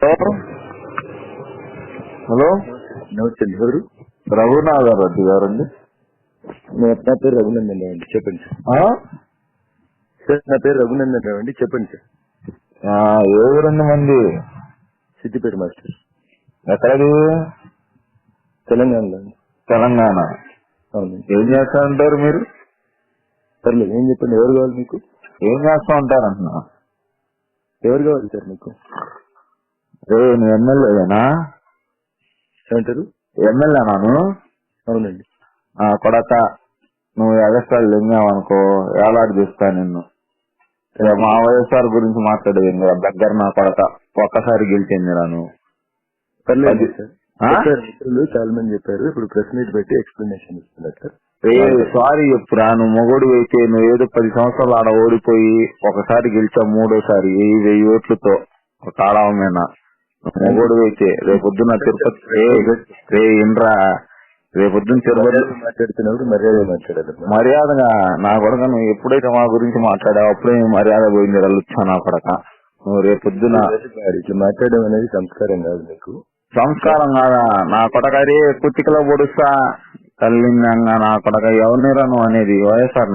Hello, నమస్తే. ఎవరు? రఘునాథర్ రెడ్డి గారండి. నా పేరు రఘునందన్ రావు అండి. చెప్పండి సార్. నా పేరు రఘునందన్ రావు అండి. చెప్పండి సార్. ఏ ఊరండి మంది? సిద్దిపేట మాస్టర్. ఎక్కడది? తెలంగాణలో అండి. తెలంగాణ. అవునండి. ఏం చేస్తా ఉంటారు మీరు? పర్లేదు, ఏం చెప్పండి. ఎవరు కావాలి మీకు? ఏం చేస్తా ఉంటారు అంటున్నా. ఎవరు కావాలి సార్ మీకు? నువ్వు ఎమ్మెల్యేనా? ఏమంటారు? ఎమ్మెల్యేనాను? అవునండి. కొడక నువ్వు ఎగస్ట్రాలు లింగావనుకో ఏలాడు తీస్తా నిన్ను. మా వైఎస్ఆర్ గురించి మాట్లాడేది దగ్గర నా కొడక ఒక్కసారి గెలిచింది రాను. పర్లేదు సార్. మిత్రులు చాలా మంది చెప్పారు. ఇప్పుడు ప్రెస్ మీట్ పెట్టి ఎక్స్ప్లెనేషన్ ఇస్తున్నారు సార్. సారీ చెప్పురా. నువ్వు మొగోడు అయితే నువ్వు ఏదో 10 సంవత్సరాలు ఆడ ఓడిపోయి ఒకసారి గెలిచావు, మూడోసారి 1000 ఓట్లతో ఒక ఆడవమేనా. మొగోడు అయితే రేపొద్దున తిరుపతి ఇండ్రా రేపొద్దున తిరుపతి మాట్లాడుతున్నప్పుడు మర్యాద మాట్లాడాలి. మర్యాదగా నా కొడక నువ్వు ఎప్పుడైతే మా గురించి మాట్లాడావు అప్పుడే మర్యాద పోయింది రల్లుచ్చా నా కొడక. నువ్వు రేపొద్దున ఇట్లా మాట్లాడడం అనేది సంస్కారం కాదు మీకు. సంస్కారం కాదా నా కొడక? అరే కుత్తికలో పొడుస్తా తల్లిందంగా నా కొడక. ఎవరిని రాను అనేది వైఎస్ఆర్